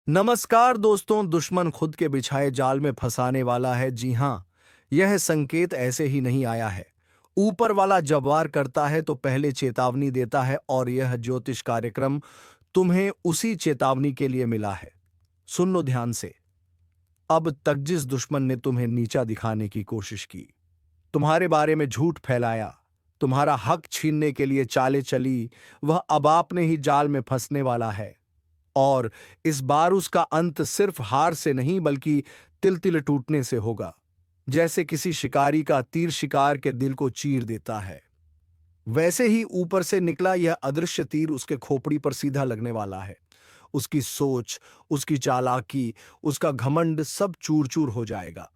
नमस्कार दोस्तों। दुश्मन खुद के बिछाए जाल में फंसाने वाला है। जी हाँ, यह संकेत ऐसे ही नहीं आया है। ऊपर वाला जब वार करता है तो पहले चेतावनी देता है और यह ज्योतिष कार्यक्रम तुम्हें उसी चेतावनी के लिए मिला है। सुन लो ध्यान से। अब तक जिस दुश्मन ने तुम्हें नीचा दिखाने की कोशिश की, तुम्हारे बारे में झूठ फैलाया, तुम्हारा हक छीनने के लिए चालें चली, वह अब आपने ही जाल में फंसने वाला है। और इस बार उसका अंत सिर्फ हार से नहीं बल्कि तिल तिल टूटने से होगा। जैसे किसी शिकारी का तीर शिकार के दिल को चीर देता है, वैसे ही ऊपर से निकला यह अदृश्य तीर उसके खोपड़ी पर सीधा लगने वाला है। उसकी सोच, उसकी चालाकी, उसका घमंड सब चूर चूर हो जाएगा।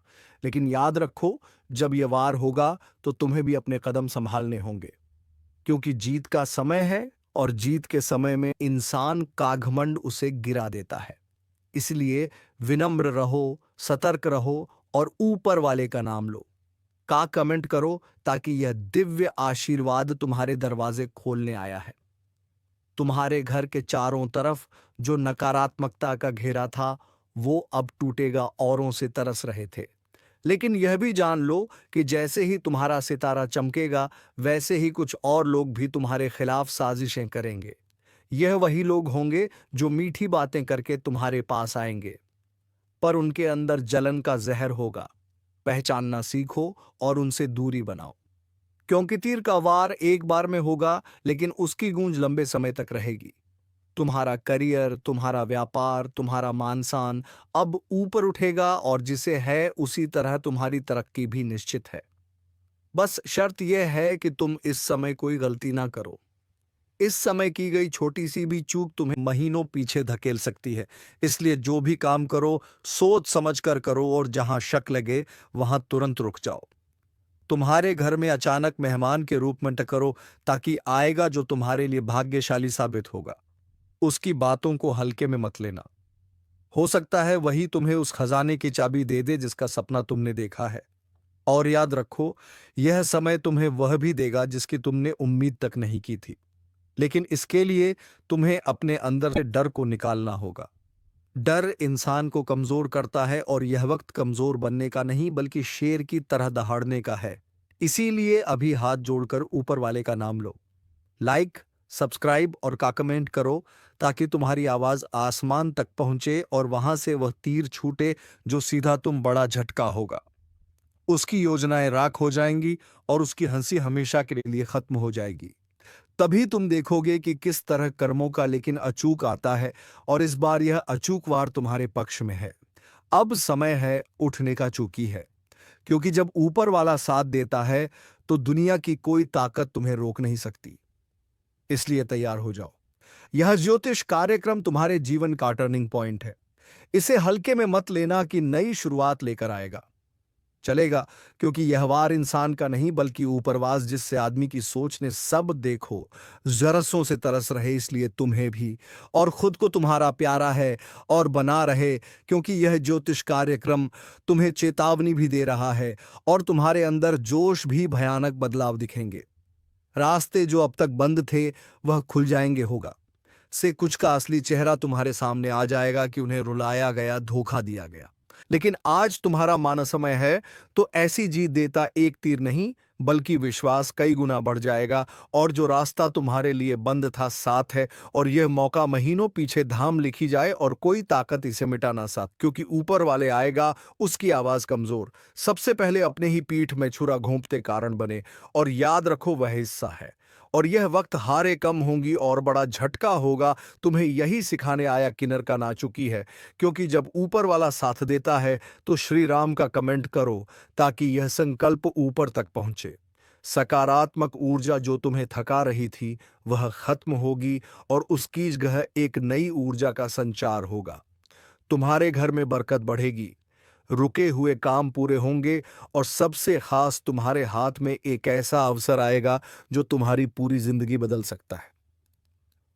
लेकिन याद रखो, जब यह वार होगा तो तुम्हें भी अपने कदम संभालने होंगे, क्योंकि जीत का समय है और जीत के समय में इंसान का घमंड उसे गिरा देता है। इसलिए विनम्र रहो, सतर्क रहो और ऊपर वाले का नाम लो। कमेंट करो ताकि यह दिव्य आशीर्वाद तुम्हारे दरवाजे खोलने आया है। तुम्हारे घर के चारों तरफ जो नकारात्मकता का घेरा था, वो अब टूटेगा। औरों से तरस रहे थे, लेकिन यह भी जान लो कि जैसे ही तुम्हारा सितारा चमकेगा, वैसे ही कुछ और लोग भी तुम्हारे खिलाफ साजिशें करेंगे। यह वही लोग होंगे जो मीठी बातें करके तुम्हारे पास आएंगे, पर उनके अंदर जलन का जहर होगा। पहचानना सीखो और उनसे दूरी बनाओ, क्योंकि तीर का वार एक बार में होगा, लेकिन उसकी गूंज लंबे समय तक रहेगी। तुम्हारा करियर, तुम्हारा व्यापार, तुम्हारा मान-सान अब ऊपर उठेगा और जिसे है उसी तरह तुम्हारी तरक्की भी निश्चित है। बस शर्त यह है कि तुम इस समय कोई गलती ना करो। इस समय की गई छोटी सी भी चूक तुम्हें महीनों पीछे धकेल सकती है। इसलिए जो भी काम करो, सोच समझ कर करो और जहां शक लगे, वहां तुरंत रुक जाओ। तुम्हारे घर में अचानक मेहमान के रूप में टकरो, ताकि आएगा जो तुम्हारे लिए भाग्यशाली साबित होगा। उसकी बातों को हल्के में मत लेना। हो सकता है वही तुम्हें उस खजाने की चाबी दे दे जिसका सपना तुमने देखा है। और याद रखो, यह समय तुम्हें वह भी देगा जिसकी तुमने उम्मीद तक नहीं की थी। लेकिन इसके लिए तुम्हें अपने अंदर से डर को निकालना होगा। डर इंसान को कमजोर करता है और यह वक्त कमजोर बनने का नहीं बल्कि शेर की तरह दहाड़ने का है। इसीलिए अभी हाथ जोड़कर ऊपर वाले का नाम लो। लाइक, सब्सक्राइब और कमेंट करो, ताकि तुम्हारी आवाज आसमान तक पहुंचे और वहां से वह तीर छूटे जो सीधा तुम बड़ा झटका होगा। उसकी योजनाएं राख हो जाएंगी और उसकी हंसी हमेशा के लिए खत्म हो जाएगी। तभी तुम देखोगे कि किस तरह कर्मों का लेकिन अचूक आता है, और इस बार यह अचूक वार तुम्हारे पक्ष में है। अब समय है उठने का, चूकी है, क्योंकि जब ऊपर वाला साथ देता है तो दुनिया की कोई ताकत तुम्हें रोक नहीं सकती। इसलिए तैयार हो जाओ। यह ज्योतिष कार्यक्रम तुम्हारे जीवन का टर्निंग पॉइंट है। इसे हल्के में मत लेना कि नई शुरुआत लेकर आएगा। चलेगा, क्योंकि यह वार इंसान का नहीं बल्कि ऊपरवास जिससे आदमी की सोच ने सब देखो जरसों से तरस रहे, इसलिए तुम्हें भी और खुद को तुम्हारा प्यारा है और बना रहे, क्योंकि यह ज्योतिष कार्यक्रम तुम्हें चेतावनी भी दे रहा है और तुम्हारे अंदर जोश भी भयानक बदलाव दिखेंगे। रास्ते जो अब तक बंद थे वह खुल जाएंगे। होगा से कुछ का असली चेहरा तुम्हारे सामने आ जाएगा कि उन्हें रुलाया गया, धोखा दिया गया। लेकिन आज तुम्हारा मान समय है, तो ऐसी जीत देता एक तीर नहीं बल्कि विश्वास कई गुना बढ़ जाएगा। और जो रास्ता तुम्हारे लिए बंद था साथ है, और यह मौका महीनों पीछे धाम लिखी जाए और कोई ताकत इसे मिटा ना साथ, क्योंकि ऊपर वाले आएगा, उसकी आवाज कमजोर सबसे पहले अपने ही पीठ में छुरा घोंपते कारण बने। और याद रखो, वह हिस्सा है और यह वक्त हारे कम होंगी और बड़ा झटका होगा। तुम्हें यही सिखाने आया कि नरका ना चुकी है, क्योंकि जब ऊपर वाला साथ देता है तो श्री राम का कमेंट करो, ताकि यह संकल्प ऊपर तक पहुंचे। सकारात्मक ऊर्जा जो तुम्हें थका रही थी वह खत्म होगी और उसकी जगह एक नई ऊर्जा का संचार होगा। तुम्हारे घर में बरकत बढ़ेगी, रुके हुए काम पूरे होंगे और सबसे खास तुम्हारे हाथ में एक ऐसा अवसर आएगा जो तुम्हारी पूरी जिंदगी बदल सकता है।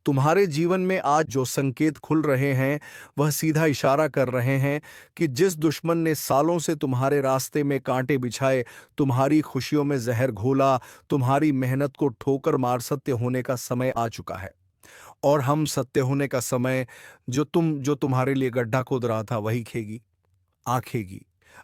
तुम्हारे जीवन में आज जो संकेत खुल रहे हैं वह सीधा इशारा कर रहे हैं कि जिस दुश्मन ने सालों से तुम्हारे रास्ते में कांटे बिछाए, तुम्हारी खुशियों में जहर घोला, तुम्हारी मेहनत को ठोकर मार, सत्य होने का समय आ चुका है। और हम सत्य होने का समय जो तुम्हारे लिए गड्ढा खोद रहा था वही खेगी, आंखेगी।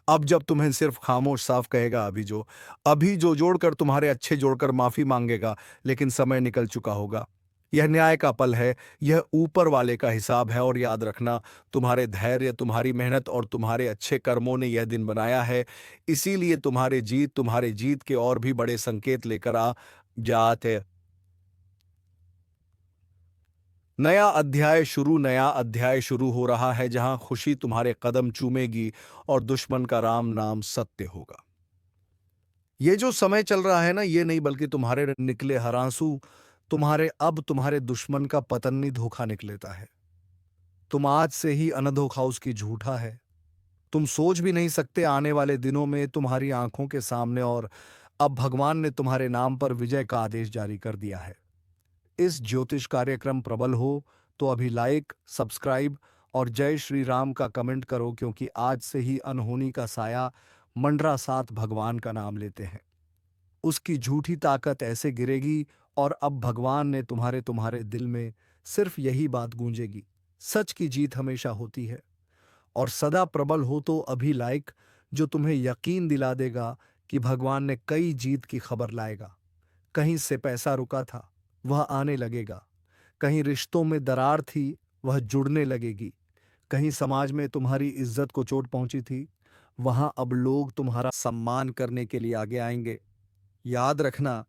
अब जब तुम्हें सिर्फ खामोश साफ कहेगा अभी जो जोड़कर तुम्हारे अच्छे जोड़कर माफी मांगेगा, लेकिन समय निकल चुका होगा। यह न्याय का पल है, यह ऊपर वाले का हिसाब है। और याद रखना, तुम्हारे धैर्य, तुम्हारी मेहनत और तुम्हारे अच्छे कर्मों ने यह दिन बनाया है। इसीलिए तुम्हारे जीत के और भी बड़े संकेत लेकर आ जाते। नया अध्याय शुरू हो रहा है, जहां खुशी तुम्हारे कदम चूमेगी और दुश्मन का राम नाम सत्य होगा। ये जो समय चल रहा है ना, ये नहीं बल्कि तुम्हारे निकले हर आंसू, तुम्हारे दुश्मन का पतन्नी धोखा निकलेता है। तुम आज से ही अनधोखा उसकी झूठा है। तुम सोच भी नहीं सकते आने वाले दिनों में तुम्हारी आंखों के सामने। और अब भगवान ने तुम्हारे नाम पर विजय का आदेश जारी कर दिया है। इस ज्योतिष कार्यक्रम प्रबल हो तो अभी लाइक, सब्सक्राइब और जय श्री राम का कमेंट करो, क्योंकि आज से ही अनहोनी का साया मंडरा साथ भगवान का नाम लेते हैं। उसकी झूठी ताकत ऐसे गिरेगी और अब भगवान ने तुम्हारे तुम्हारे दिल में सिर्फ यही बात गूंजेगी, सच की जीत हमेशा होती है। और सदा प्रबल हो तो अभी लाइक, जो तुम्हें यकीन दिला देगा कि भगवान ने कई जीत की खबर लाएगा। कहीं से पैसा रुका था, वह आने लगेगा। कहीं रिश्तों में दरार थी, वह जुड़ने लगेगी। कहीं समाज में तुम्हारी इज्जत को चोट पहुंची थी, वहां अब लोग तुम्हारा सम्मान करने के लिए आगे आएंगे। याद रखना,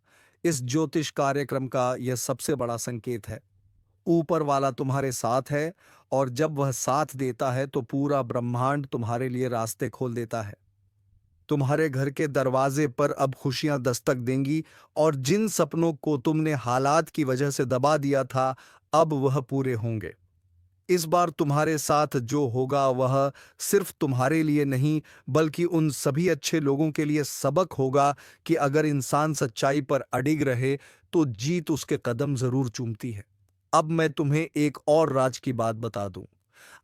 इस ज्योतिष कार्यक्रम का यह सबसे बड़ा संकेत है। ऊपर वाला तुम्हारे साथ है, और जब वह साथ देता है तो पूरा ब्रह्मांड तुम्हारे लिए रास्ते खोल देता है। तुम्हारे घर के दरवाजे पर अब खुशियां दस्तक देंगी, और जिन सपनों को तुमने हालात की वजह से दबा दिया था, अब वह पूरे होंगे। इस बार तुम्हारे साथ जो होगा वह सिर्फ तुम्हारे लिए नहीं, बल्कि उन सभी अच्छे लोगों के लिए सबक होगा कि अगर इंसान सच्चाई पर अडिग रहे तो जीत उसके कदम जरूर चूमती है। अब मैं तुम्हें एक और राज की बात बता दूं।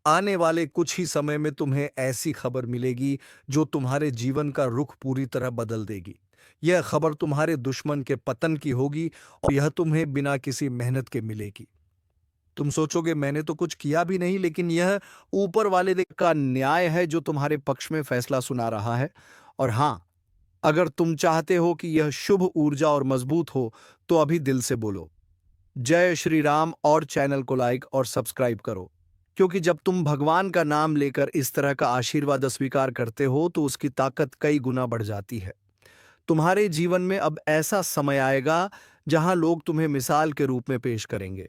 आने वाले कुछ ही समय में तुम्हें ऐसी खबर मिलेगी जो तुम्हारे जीवन का रुख पूरी तरह बदल देगी। यह खबर तुम्हारे दुश्मन के पतन की होगी, और यह तुम्हें बिना किसी मेहनत के मिलेगी। तुम सोचोगे मैंने तो कुछ किया भी नहीं, लेकिन यह ऊपर वाले का न्याय है जो तुम्हारे पक्ष में फैसला सुना रहा है। और हां, अगर तुम चाहते हो कि यह शुभ ऊर्जा और मजबूत हो, तो अभी दिल से बोलो जय श्री राम और चैनल को लाइक और सब्सक्राइब करो। क्योंकि जब तुम भगवान का नाम लेकर इस तरह का आशीर्वाद स्वीकार करते हो तो उसकी ताकत कई गुना बढ़ जाती है। तुम्हारे जीवन में अब ऐसा समय आएगा जहां लोग तुम्हें मिसाल के रूप में पेश करेंगे।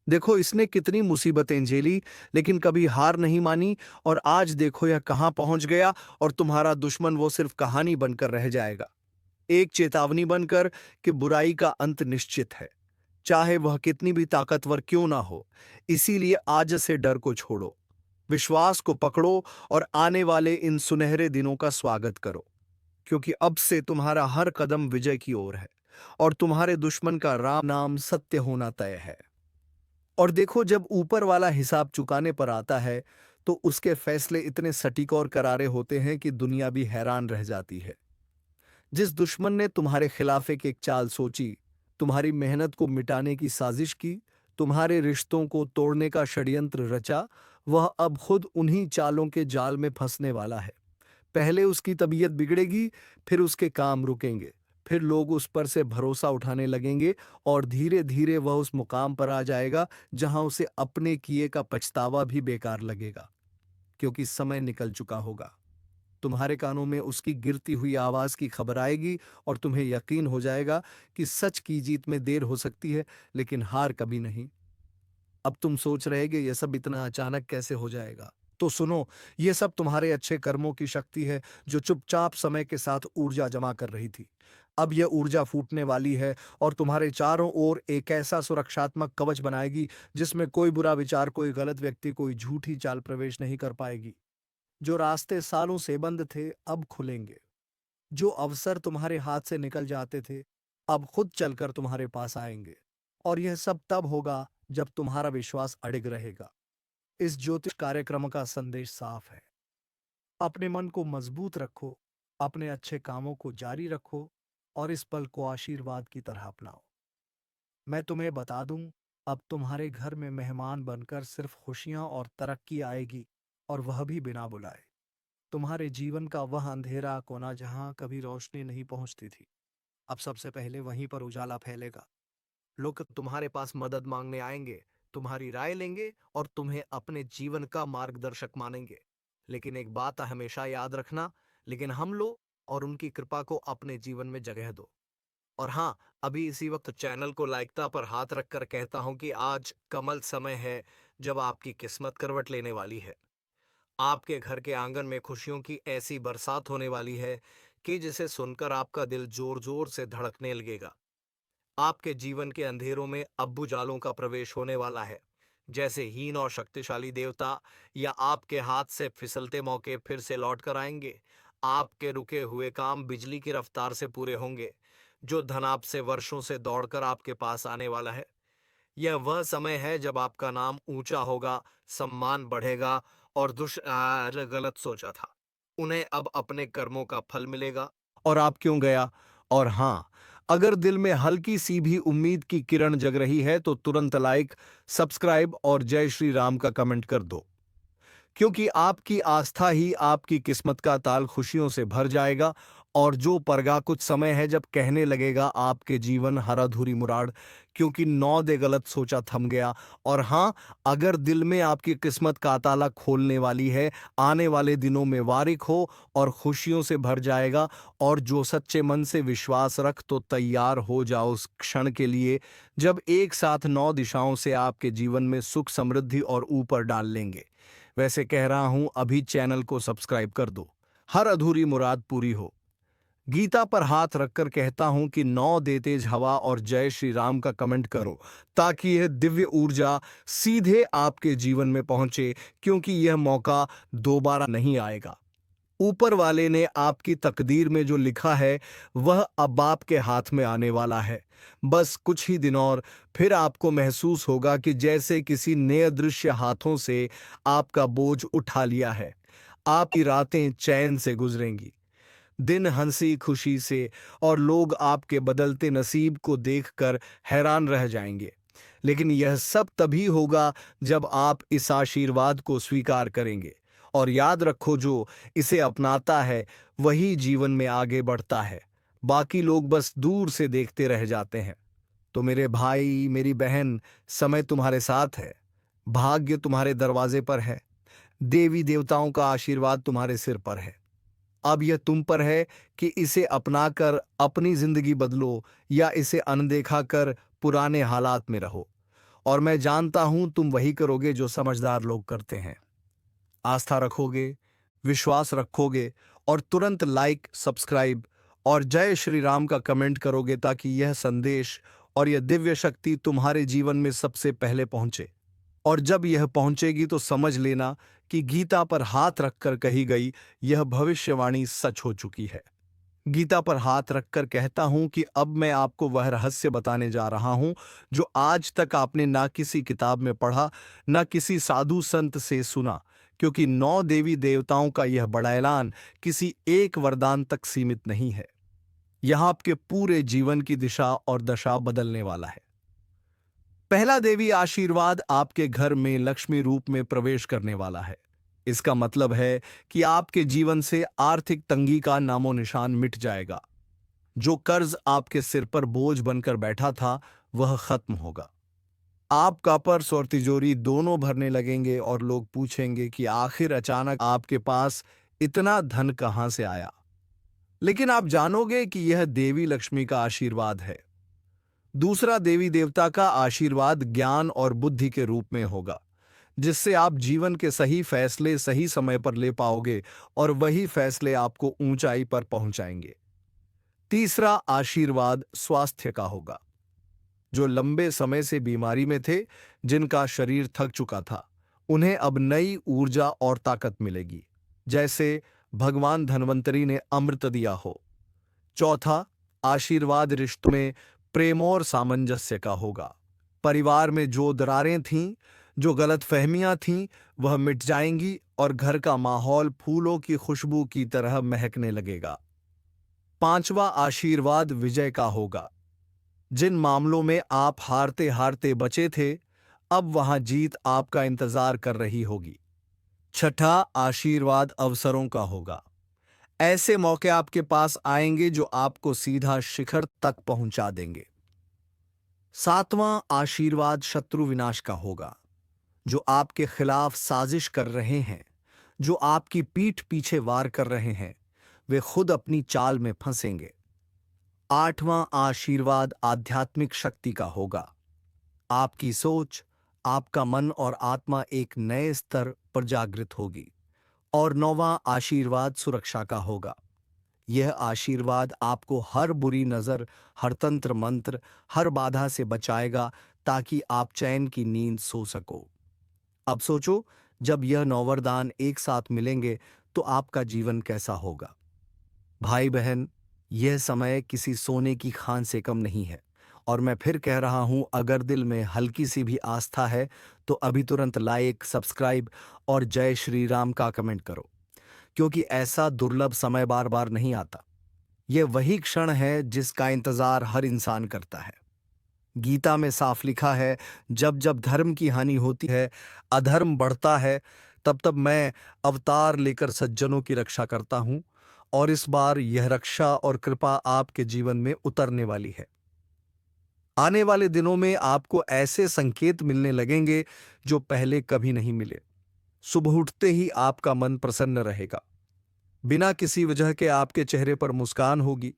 देखो, इसने कितनी मुसीबतें झेली, लेकिन कभी हार नहीं मानी, और आज देखो यह कहां पहुंच गया। और तुम्हारा दुश्मन वो सिर्फ कहानी बनकर रह जाएगा, एक चेतावनी बनकर कि बुराई का अंत निश्चित है, चाहे वह कितनी भी ताकतवर क्यों ना हो। इसीलिए आज से डर को छोड़ो, विश्वास को पकड़ो और आने वाले इन सुनहरे दिनों का स्वागत करो। क्योंकि अब से तुम्हारा हर कदम विजय की ओर है, और तुम्हारे दुश्मन का राम नाम सत्य होना तय है। और देखो, जब ऊपर वाला हिसाब चुकाने पर आता है तो उसके फैसले इतने सटीक और करारे होते हैं कि दुनिया भी हैरान रह जाती है। जिस दुश्मन ने तुम्हारे खिलाफ एक चाल सोची, तुम्हारी मेहनत को मिटाने की साजिश की, तुम्हारे रिश्तों को तोड़ने का षड्यंत्र रचा, वह अब खुद उन्हीं चालों के जाल में फंसने वाला है। पहले उसकी तबीयत बिगड़ेगी, फिर उसके काम रुकेंगे, फिर लोग उस पर से भरोसा उठाने लगेंगे, और धीरे धीरे वह उस मुकाम पर आ जाएगा जहां उसे अपने किए का पछतावा भी बेकार लगेगा। क्योंकि समय निकल चुका होगा। तुम्हारे कानों में उसकी गिरती हुई आवाज की खबर आएगी, और तुम्हें यकीन हो जाएगा कि सच की जीत में देर हो सकती है, लेकिन हार कभी नहीं। अब तुम सोच रहे कि यह सब इतना अचानक कैसे हो जाएगा। तो सुनो, ये सब तुम्हारे अच्छे कर्मों की शक्ति है, जो चुपचाप समय के साथ ऊर्जा जमा कर रही थी। अब यह ऊर्जा फूटने वाली है, और तुम्हारे चारों ओर एक ऐसा सुरक्षात्मक कवच बनाएगी जिसमें कोई बुरा विचार, कोई गलत व्यक्ति, कोई झूठी चाल प्रवेश नहीं कर पाएगी। जो रास्ते सालों से बंद थे अब खुलेंगे। जो अवसर तुम्हारे हाथ से निकल जाते थे अब खुद चलकर तुम्हारे पास आएंगे। और यह सब तब होगा जब तुम्हारा विश्वास अडिग रहेगा। इस ज्योतिष कार्यक्रम का संदेश साफ है। अपने मन को मजबूत रखो, अपने अच्छे कामों को जारी रखो, और इस पल को आशीर्वाद की तरह अपनाओ। मैं तुम्हें बता दूं, अब तुम्हारे घर में मेहमान बनकर सिर्फ खुशियां और तरक्की आएगी, और वह भी बिना बुलाए। तुम्हारे जीवन का वह अंधेरा कोना जहां कभी रोशनी नहीं पहुंचती थी, अब सबसे पहले वहीं पर उजाला फैलेगा। लोग तुम्हारे पास मदद मांगने आएंगे, तुम्हारी राय लेंगे और तुम्हें अपने जीवन का मार्गदर्शक मानेंगे। लेकिन एक बात हमेशा याद रखना, लेकिन हम लो और उनकी कृपा को अपने जीवन में जगह दो। और हाँ, अभी इसी वक्त चैनल को लाइकता पर हाथ रखकर कहता हूं कि आज कमल समय है जब आपकी किस्मत करवट लेने वाली है। आपके घर के आंगन में खुशियों की ऐसी बरसात होने वाली है कि जिसे सुनकर आपका दिल जोर जोर से धड़कने लगेगा। आपके जीवन के अंधेरों में अब उजालों का प्रवेश होने वाला है। जैसे हीन और शक्तिशाली देवता या आपके हाथ से फिसलते मौके फिर से लौट कर आएंगे। आपके रुके हुए काम बिजली की रफ्तार से पूरे होंगे। जो धन आपसे वर्षों से दौड़कर आपके पास आने वाला है, यह वह समय है जब आपका नाम ऊंचा होगा, सम्मान बढ़ेगा और गलत सोचा था, उन्हें अब अपने कर्मों का फल मिलेगा। और आप क्यों गया? और हाँ, अगर दिल में हल्की सी भी उम्मीद की किरण जग रही है तो तुरंत लाइक, सब्सक्राइब और जय श्री राम का कमेंट कर दो, क्योंकि आपकी आस्था ही आपकी किस्मत का ताल खुशियों से भर जाएगा। और जो परगा कुछ समय है जब कहने लगेगा आपके जीवन हर अधूरी मुराद, क्योंकि 9 दे गलत सोचा थम गया। और हाँ, अगर दिल में आपकी किस्मत का ताला खोलने वाली है, आने वाले दिनों में वारिक हो और खुशियों से भर जाएगा। और जो सच्चे मन से विश्वास रख तो तैयार हो जाओ उस क्षण के लिए जब एक साथ 9 दिशाओं से आपके जीवन में सुख समृद्धि और ऊपर डाल लेंगे। वैसे कह रहा हूं, अभी चैनल को सब्सक्राइब कर दो, हर अधूरी मुराद पूरी हो। गीता पर हाथ रखकर कहता हूं कि 9 दे तेज हवा और जय श्री राम का कमेंट करो, ताकि यह दिव्य ऊर्जा सीधे आपके जीवन में पहुंचे, क्योंकि यह मौका दोबारा नहीं आएगा। ऊपर वाले ने आपकी तकदीर में जो लिखा है वह अब आपके हाथ में आने वाला है। बस कुछ ही दिन और, फिर आपको महसूस होगा कि जैसे किसी नए दृश्य हाथों से आपका बोझ उठा लिया है। आपकी रातें चैन से गुजरेंगी, दिन हंसी खुशी से, और लोग आपके बदलते नसीब को देखकर हैरान रह जाएंगे। लेकिन यह सब तभी होगा जब आप इस आशीर्वाद को स्वीकार करेंगे। और याद रखो, जो इसे अपनाता है वही जीवन में आगे बढ़ता है, बाकी लोग बस दूर से देखते रह जाते हैं। तो मेरे भाई, मेरी बहन, समय तुम्हारे साथ है, भाग्य तुम्हारे दरवाजे पर है, देवी देवताओं का आशीर्वाद तुम्हारे सिर पर है। अब यह तुम पर है कि इसे अपनाकर अपनी जिंदगी बदलो या इसे अनदेखा कर पुराने हालात में रहो। और मैं जानता हूं तुम वही करोगे जो समझदार लोग करते हैं। आस्था रखोगे, विश्वास रखोगे और तुरंत लाइक, सब्सक्राइब और जय श्री राम का कमेंट करोगे, ताकि यह संदेश और यह दिव्य शक्ति तुम्हारे जीवन में सबसे पहले पहुंचे। और जब यह पहुंचेगी तो समझ लेना कि गीता पर हाथ रखकर कही गई यह भविष्यवाणी सच हो चुकी है। गीता पर हाथ रखकर कहता हूं कि अब मैं आपको वह रहस्य बताने जा रहा हूं जो आज तक आपने ना किसी किताब में पढ़ा, ना किसी साधु संत से सुना, क्योंकि 9 देवी देवताओं का यह बड़ा ऐलान किसी एक वरदान तक सीमित नहीं है। यह आपके पूरे जीवन की दिशा और दशा बदलने वाला है। पहला देवी आशीर्वाद आपके घर में लक्ष्मी रूप में प्रवेश करने वाला है। इसका मतलब है कि आपके जीवन से आर्थिक तंगी का नामो निशान मिट जाएगा। जो कर्ज आपके सिर पर बोझ बनकर बैठा था वह खत्म होगा। आपका पर्स और तिजोरी दोनों भरने लगेंगे और लोग पूछेंगे कि आखिर अचानक आपके पास इतना धन कहां से आया। लेकिन आप जानोगे कि यह देवी लक्ष्मी का आशीर्वाद है। दूसरा देवी देवता का आशीर्वाद ज्ञान और बुद्धि के रूप में होगा, जिससे आप जीवन के सही फैसले सही समय पर ले पाओगे और वही फैसले आपको ऊंचाई पर पहुंचाएंगे। तीसरा आशीर्वाद स्वास्थ्य का होगा। जो लंबे समय से बीमारी में थे, जिनका शरीर थक चुका था, उन्हें अब नई ऊर्जा और ताकत मिलेगी, जैसे भगवान धन्वंतरी ने अमृत दिया हो। चौथा आशीर्वाद रिश्तों में प्रेम और सामंजस्य का होगा। परिवार में जो दरारें थीं, जो गलतफहमियां थीं, वह मिट जाएंगी और घर का माहौल फूलों की खुशबू की तरह महकने लगेगा। पांचवा आशीर्वाद विजय का होगा। जिन मामलों में आप हारते हारते बचे थे, अब वहां जीत आपका इंतजार कर रही होगी। छठा, आशीर्वाद अवसरों का होगा। ऐसे मौके आपके पास आएंगे जो आपको सीधा शिखर तक पहुंचा देंगे। सातवां, आशीर्वाद शत्रु विनाश का होगा। जो आपके खिलाफ साजिश कर रहे हैं, जो आपकी पीठ पीछे वार कर रहे हैं, वे खुद अपनी चाल में फंसेंगे। आठवां, आशीर्वाद आध्यात्मिक शक्ति का होगा। आपकी सोच, आपका मन और आत्मा एक नए स्तर पर जागृत होगी। और नौवां, आशीर्वाद सुरक्षा का होगा। यह आशीर्वाद आपको हर बुरी नजर, हर तंत्र मंत्र, हर बाधा से बचाएगा, ताकि आप चैन की नींद सो सको। अब सोचो, जब यह नौ वरदान एक साथ मिलेंगे तो आपका जीवन कैसा होगा। भाई बहन, यह समय किसी सोने की खान से कम नहीं है। और मैं फिर कह रहा हूं, अगर दिल में हल्की सी भी आस्था है तो अभी तुरंत लाइक, सब्सक्राइब और जय श्री राम का कमेंट करो, क्योंकि ऐसा दुर्लभ समय बार बार नहीं आता। यह वही क्षण है जिसका इंतजार हर इंसान करता है। गीता में साफ लिखा है, जब जब धर्म की हानि होती है, अधर्म बढ़ता है, तब तब मैं अवतार लेकर सज्जनों की रक्षा करता हूं। और इस बार यह रक्षा और कृपा आपके जीवन में उतरने वाली है। आने वाले दिनों में आपको ऐसे संकेत मिलने लगेंगे जो पहले कभी नहीं मिले। सुबह उठते ही आपका मन प्रसन्न रहेगा। बिना किसी वजह के आपके चेहरे पर मुस्कान होगी।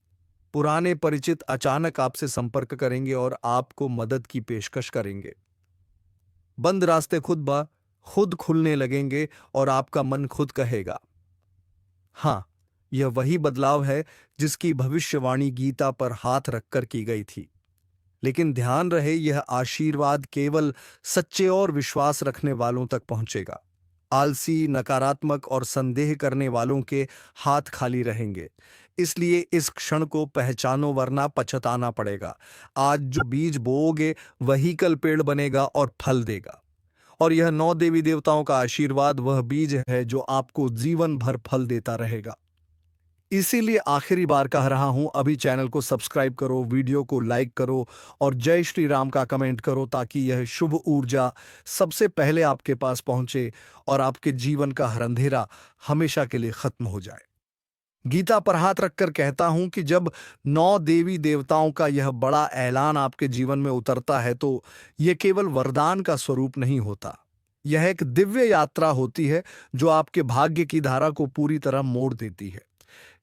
पुराने परिचित अचानक आपसे संपर्क करेंगे और आपको मदद की पेशकश करेंगे। बंद रास्ते खुद खुलने लगेंगे और आपका मन खुद कहेगा, हाँ, यह वही बदलाव है जिसकी भविष्यवाणी गीता पर हाथ रखकर की गई थी। लेकिन ध्यान रहे, यह आशीर्वाद केवल सच्चे और विश्वास रखने वालों तक पहुंचेगा। आलसी, नकारात्मक और संदेह करने वालों के हाथ खाली रहेंगे। इसलिए इस क्षण को पहचानो, वरना पछताना पड़ेगा। आज जो बीज बोओगे वही कल पेड़ बनेगा और फल देगा। और यह 9 देवी देवताओं का आशीर्वाद वह बीज है जो आपको जीवन भर फल देता रहेगा। इसीलिए आखिरी बार कह रहा हूं, अभी चैनल को सब्सक्राइब करो, वीडियो को लाइक करो और जय श्री राम का कमेंट करो, ताकि यह शुभ ऊर्जा सबसे पहले आपके पास पहुंचे और आपके जीवन का हर अंधेरा हमेशा के लिए खत्म हो जाए। गीता पर हाथ रखकर कहता हूं कि जब 9 देवी देवताओं का यह बड़ा ऐलान आपके जीवन में उतरता है तो यह केवल वरदान का स्वरूप नहीं होता। यह एक दिव्य यात्रा होती है जो आपके भाग्य की धारा को पूरी तरह मोड़ देती है।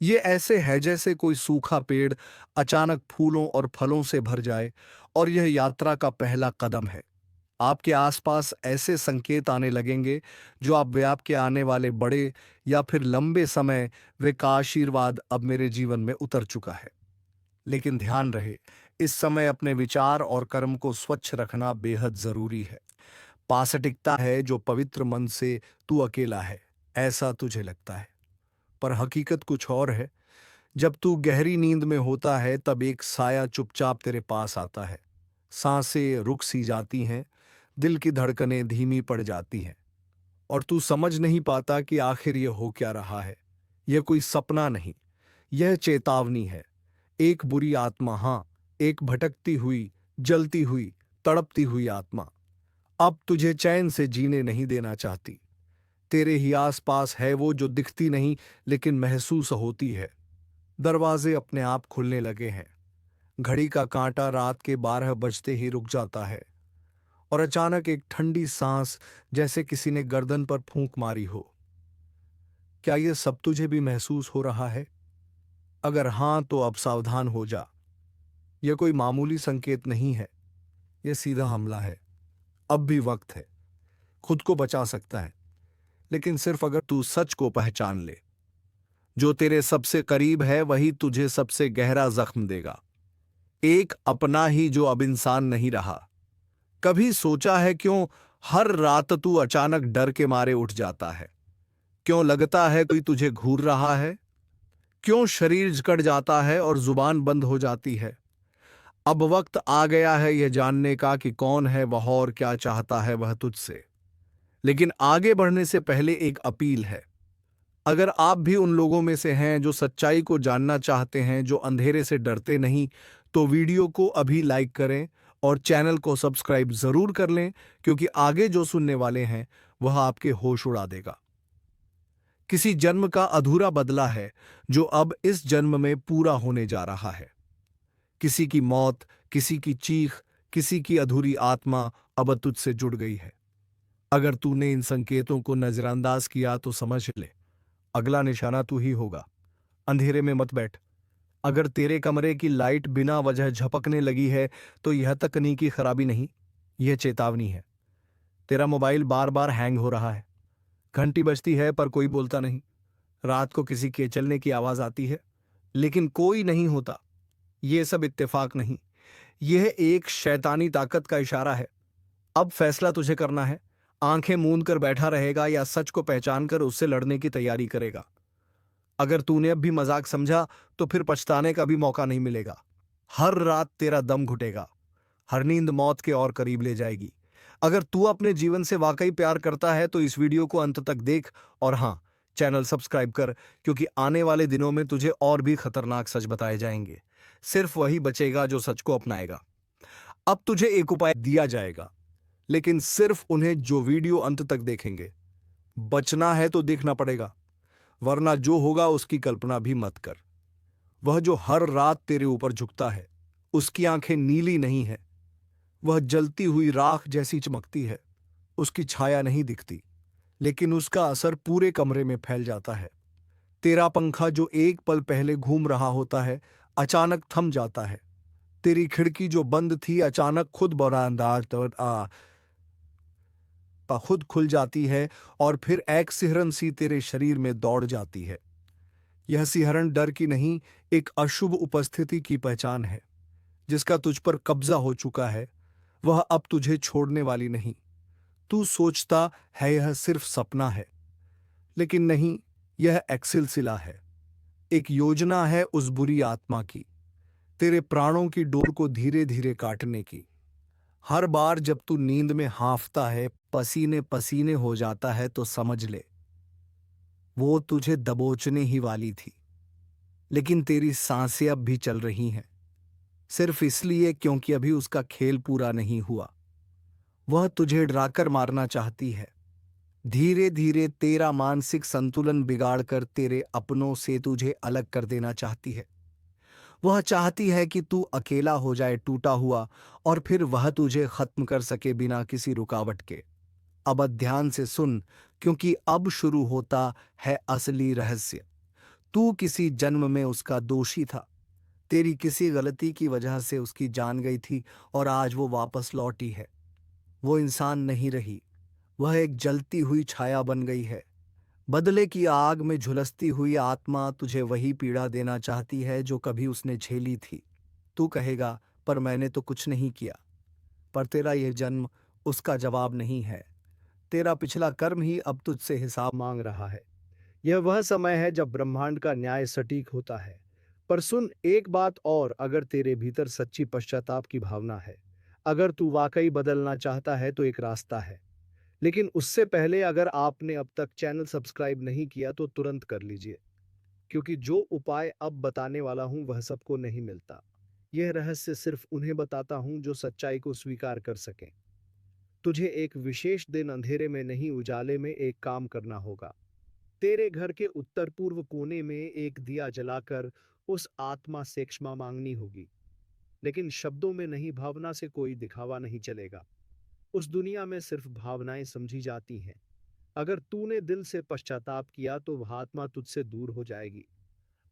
ये ऐसे है जैसे कोई सूखा पेड़ अचानक फूलों और फलों से भर जाए, और यह यात्रा का पहला कदम है। आपके आसपास ऐसे संकेत आने लगेंगे जो आपके आने वाले बड़े या फिर लंबे समय वे का आशीर्वाद अब मेरे जीवन में उतर चुका है। लेकिन ध्यान रहे, इस समय अपने विचार और कर्म को स्वच्छ रखना बेहद जरूरी है। पास टिकता है जो पवित्र मन से तू अकेला है, ऐसा तुझे लगता है, पर हकीकत कुछ और है। जब तू गहरी नींद में होता है तब एक साया चुपचाप तेरे पास आता है। सांसें रुक सी जाती हैं, दिल की धड़कनें धीमी पड़ जाती हैं, और तू समझ नहीं पाता कि आखिर ये हो क्या रहा है। यह कोई सपना नहीं, यह चेतावनी है। एक बुरी आत्मा, हाँ, एक भटकती हुई, जलती हुई, तड़पती हुई आत्मा अब तुझे चैन से जीने नहीं देना चाहती। तेरे ही आसपास है वो जो दिखती नहीं लेकिन महसूस होती है। दरवाजे अपने आप खुलने लगे हैं। घड़ी का कांटा रात के 12 बजते ही रुक जाता है, और अचानक एक ठंडी सांस जैसे किसी ने गर्दन पर फूंक मारी हो। क्या यह सब तुझे भी महसूस हो रहा है? अगर हां, तो अब सावधान हो जा। यह कोई मामूली संकेत नहीं है, यह सीधा हमला है। अब भी वक्त है, खुद को बचा सकता है, लेकिन सिर्फ अगर तू सच को पहचान ले। जो तेरे सबसे करीब है वही तुझे सबसे गहरा जख्म देगा। एक अपना ही जो अब इंसान नहीं रहा। कभी सोचा है क्यों हर रात तू अचानक डर के मारे उठ जाता है? क्यों लगता है कोई तुझे घूर रहा है? क्यों शरीर जकड़ जाता है और जुबान बंद हो जाती है? अब वक्त आ गया है यह जानने का कि कौन है वह और क्या चाहता है वह तुझसे। लेकिन आगे बढ़ने से पहले एक अपील है। अगर आप भी उन लोगों में से हैं जो सच्चाई को जानना चाहते हैं, जो अंधेरे से डरते नहीं, तो वीडियो को अभी लाइक करें और चैनल को सब्सक्राइब जरूर कर लें, क्योंकि आगे जो सुनने वाले हैं वह आपके होश उड़ा देगा। किसी जन्म का अधूरा बदला है जो अब इस जन्म में पूरा होने जा रहा है। किसी की मौत, किसी की चीख, किसी की अधूरी आत्मा अब तुझसे जुड़ गई है। अगर तूने इन संकेतों को नजरअंदाज किया तो समझ ले, अगला निशाना तू ही होगा। अंधेरे में मत बैठ। अगर तेरे कमरे की लाइट बिना वजह झपकने लगी है तो यह तकनीकी खराबी नहीं, यह चेतावनी है। तेरा मोबाइल बार बार हैंग हो रहा है, घंटी बजती है पर कोई बोलता नहीं, रात को किसी के चलने की आवाज आती है लेकिन कोई नहीं होता। यह सब इत्तेफाक नहीं, यह एक शैतानी ताकत का इशारा है। अब फैसला तुझे करना है, आंखें मूंद कर बैठा रहेगा या सच को पहचान कर उससे लड़ने की तैयारी करेगा। अगर तूने अब भी मजाक समझा तो फिर पछताने का भी मौका नहीं मिलेगा। हर रात तेरा दम घुटेगा, हर नींद मौत के और करीब ले जाएगी। अगर तू अपने जीवन से वाकई प्यार करता है तो इस वीडियो को अंत तक देख, और हाँ, चैनल सब्सक्राइब कर, क्योंकि आने वाले दिनों में तुझे और भी खतरनाक सच बताए जाएंगे। सिर्फ वही बचेगा जो सच को अपनाएगा। अब तुझे एक उपाय दिया जाएगा, लेकिन सिर्फ उन्हें जो वीडियो अंत तक देखेंगे। बचना है तो देखना पड़ेगा, वरना जो होगा उसकी कल्पना भी मत कर। वह जो हर रात तेरे ऊपर झुकता है, उसकी आंखें नीली नहीं है, वह जलती हुई राख जैसी चमकती है। उसकी छाया नहीं दिखती, लेकिन उसका असर पूरे कमरे में फैल जाता है। तेरा पंखा जो एक पल पहले घूम रहा होता है, अचानक थम जाता है। तेरी खिड़की जो बंद थी अचानक खुद खुल जाती है, और फिर एक सिहरन सी तेरे शरीर में दौड़ जाती है। यह सिहरन डर की नहीं, एक अशुभ उपस्थिति की पहचान है, जिसका तुझ पर कब्जा हो चुका है। वह अब तुझे छोड़ने वाली नहीं। तू सोचता है यह सिर्फ सपना है, लेकिन नहीं, यह एक सिलसिला है, एक योजना है उस बुरी आत्मा की, तेरे प्राणों की डोर को धीरे धीरे काटने की। हर बार जब तू नींद में हांफता है, पसीने पसीने हो जाता है, तो समझ ले वो तुझे दबोचने ही वाली थी। लेकिन तेरी सांसें अब भी चल रही हैं, सिर्फ इसलिए क्योंकि अभी उसका खेल पूरा नहीं हुआ। वह तुझे डराकर मारना चाहती है, धीरे धीरे तेरा मानसिक संतुलन बिगाड़कर तेरे अपनों से तुझे अलग कर देना चाहती है। वह चाहती है कि तू अकेला हो जाए, टूटा हुआ, और फिर वह तुझे खत्म कर सके बिना किसी रुकावट के। अब ध्यान से सुन, क्योंकि अब शुरू होता है असली रहस्य। तू किसी जन्म में उसका दोषी था, तेरी किसी गलती की वजह से उसकी जान गई थी, और आज वो वापस लौटी है। वो इंसान नहीं रही, वह एक जलती हुई छाया बन गई है। बदले की आग में झुलसती हुई आत्मा तुझे वही पीड़ा देना चाहती है जो कभी उसने झेली थी। तू कहेगा, पर मैंने तो कुछ नहीं किया। पर तेरा यह जन्म उसका जवाब नहीं है। तेरा पिछला कर्म ही अब तुझसे हिसाब मांग रहा है। यह वह समय है जब ब्रह्मांड का न्याय सटीक होता है। पर सुन एक बात और, अगर तेरे भीतर सच्ची पश्चाताप की भावना है, अगर तू वाकई बदलना चाहता है, तो एक रास्ता है। लेकिन उससे पहले अगर आपने अब तक चैनल सब्सक्राइब नहीं किया तो तुरंत कर लीजिए, क्योंकि जो उपाय अब बताने वाला हूं वह सबको नहीं मिलता। यह रहस्य सिर्फ उन्हें बताता हूं जो सच्चाई को स्वीकार कर सकें। तुझे एक विशेष दिन अंधेरे में नहीं, उजाले में एक काम करना होगा। तेरे घर के उत्तर पूर्व कोने में एक दिया जलाकर उस आत्मा से क्षमा मांगनी होगी, लेकिन शब्दों में नहीं, भावना से। कोई दिखावा नहीं चलेगा। उस दुनिया में सिर्फ भावनाएं समझी जाती हैं। अगर तूने दिल से पश्चाताप किया तो वह आत्मा तुझसे दूर हो जाएगी।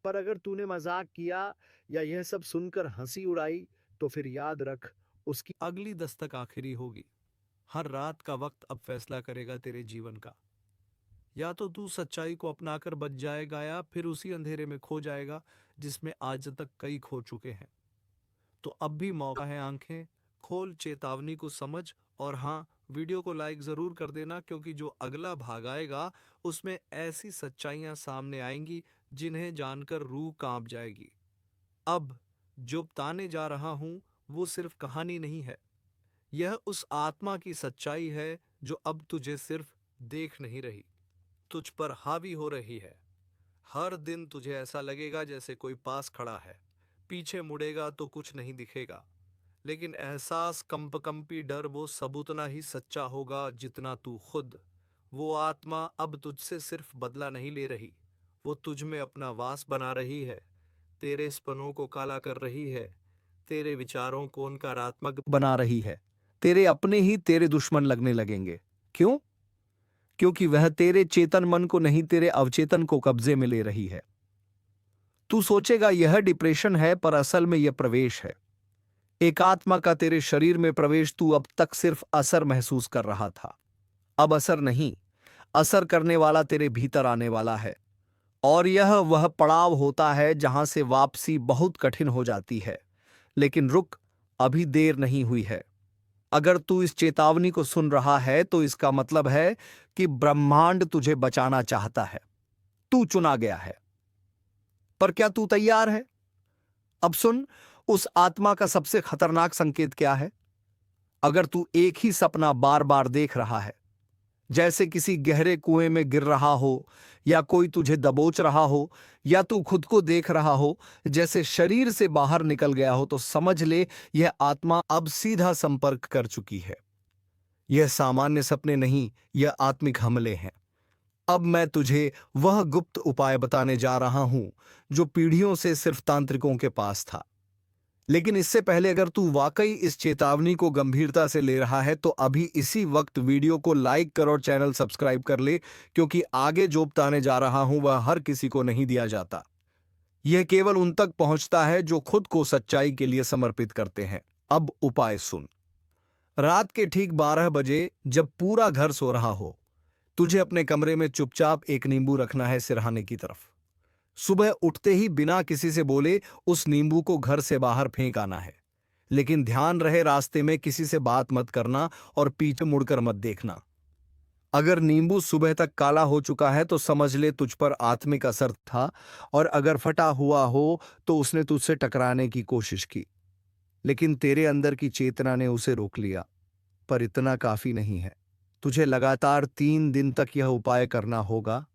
पर अगर तूने मजाक किया या यह सब सुनकर हंसी उड़ाई, तो फिर याद रख, उसकी अगली दस्तक आखिरी होगी। हर रात का वक्त अब फैसला करेगा तेरे जीवन का। या तो तू सच्चाई को अपनाकर बच जाएगा, या फिर उसी अंधेरे में खो जाएगा जिसमें आज तक कई खो चुके हैं। तो अब भी मौका है, आंखें खोल, चेतावनी को समझ, और हाँ, वीडियो को लाइक जरूर कर देना, क्योंकि जो अगला भाग आएगा उसमें ऐसी सच्चाइयां सामने आएंगी जिन्हें जानकर रूह कांप जाएगी। अब जो बताने जा रहा हूं वो सिर्फ कहानी नहीं है, यह उस आत्मा की सच्चाई है जो अब तुझे सिर्फ देख नहीं रही, तुझ पर हावी हो रही है। हर दिन तुझे ऐसा लगेगा जैसे कोई पास खड़ा है, पीछे मुड़ेगा तो कुछ नहीं दिखेगा, लेकिन एहसास, कंपकंपी डर वो सब उतना ही सच्चा होगा जितना तू खुद। वो आत्मा अब तुझसे सिर्फ बदला नहीं ले रही, वो तुझ में अपना वास बना रही है, तेरे सपनों को काला कर रही है, तेरे विचारों को नकारात्मक बना रही है। तेरे अपने ही तेरे दुश्मन लगने लगेंगे। क्यों? क्योंकि वह तेरे चेतन मन को नहीं, तेरे अवचेतन को कब्जे में ले रही है। तू सोचेगा यह डिप्रेशन है, पर असल में यह प्रवेश है। एक आत्मा का तेरे शरीर में प्रवेश। तू अब तक सिर्फ असर महसूस कर रहा था, अब असर नहीं, असर करने वाला तेरे भीतर आने वाला है। और यह वह पड़ाव होता है जहां से वापसी बहुत कठिन हो जाती है। लेकिन रुक, अभी देर नहीं हुई है। अगर तू इस चेतावनी को सुन रहा है तो इसका मतलब है कि ब्रह्मांड तुझे बचाना चाहता है। तू चुना गया है। पर क्या तू तैयार है? अब सुन, उस आत्मा का सबसे खतरनाक संकेत क्या है? अगर तू एक ही सपना बार बार देख रहा है, जैसे किसी गहरे कुएं में गिर रहा हो, या कोई तुझे दबोच रहा हो, या तू खुद को देख रहा हो जैसे शरीर से बाहर निकल गया हो, तो समझ ले यह आत्मा अब सीधा संपर्क कर चुकी है। यह सामान्य सपने नहीं, यह आत्मिक हमले हैं। अब मैं तुझे वह गुप्त उपाय बताने जा रहा हूं जो पीढ़ियों से सिर्फ तांत्रिकों के पास था। लेकिन इससे पहले, अगर तू वाकई इस चेतावनी को गंभीरता से ले रहा है तो अभी इसी वक्त वीडियो को लाइक कर और चैनल सब्सक्राइब कर ले, क्योंकि आगे जो बताने जा रहा हूं वह हर किसी को नहीं दिया जाता। यह केवल उन तक पहुंचता है जो खुद को सच्चाई के लिए समर्पित करते हैं। अब उपाय सुन। रात के ठीक 12 बजे, जब पूरा घर सो रहा हो, तुझे अपने कमरे में चुपचाप एक नींबू रखना है सिरहाने की तरफ। सुबह उठते ही बिना किसी से बोले उस नींबू को घर से बाहर फेंक आना है। लेकिन ध्यान रहे, रास्ते में किसी से बात मत करना और पीछे मुड़कर मत देखना। अगर नींबू सुबह तक काला हो चुका है तो समझ ले तुझ पर आत्मिक असर था, और अगर फटा हुआ हो तो उसने तुझसे टकराने की कोशिश की, लेकिन तेरे अंदर की चेतना ने उसे रोक लिया। पर इतना काफी नहीं है। तुझे लगातार 3 दिन तक यह उपाय करना होगा।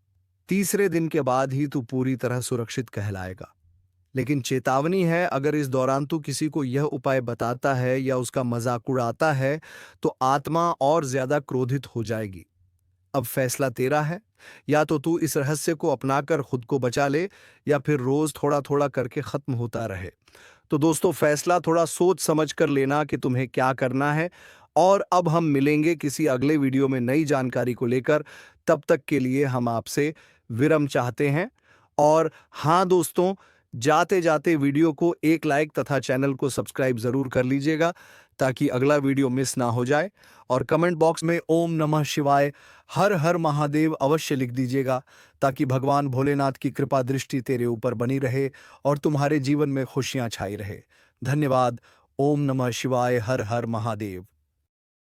तीसरे दिन के बाद ही तू पूरी तरह सुरक्षित कहलाएगा। लेकिन चेतावनी है, अगर इस दौरान तू किसी को यह उपाय बताता है या उसका मजाक उड़ाता है तो आत्मा और ज्यादा क्रोधित हो जाएगी। अब फैसला तेरा है, या तो तू इस रहस्य को अपनाकर खुद को बचा ले, या फिर रोज थोड़ा थोड़ा करके खत्म होता रहे। तो दोस्तों, फैसला थोड़ा सोच समझ कर लेना कि तुम्हें क्या करना है। और अब हम मिलेंगे किसी अगले वीडियो में नई जानकारी को लेकर। तब तक के लिए हम आपसे विराम चाहते हैं। और हाँ दोस्तों, जाते जाते वीडियो को एक लाइक तथा चैनल को सब्सक्राइब जरूर कर लीजिएगा, ताकि अगला वीडियो मिस ना हो जाए। और कमेंट बॉक्स में ओम नमः शिवाय, हर हर महादेव अवश्य लिख दीजिएगा, ताकि भगवान भोलेनाथ की कृपा दृष्टि तेरे ऊपर बनी रहे और तुम्हारे जीवन में खुशियां छाई रहे। धन्यवाद। ओम नमः शिवाय, हर हर महादेव।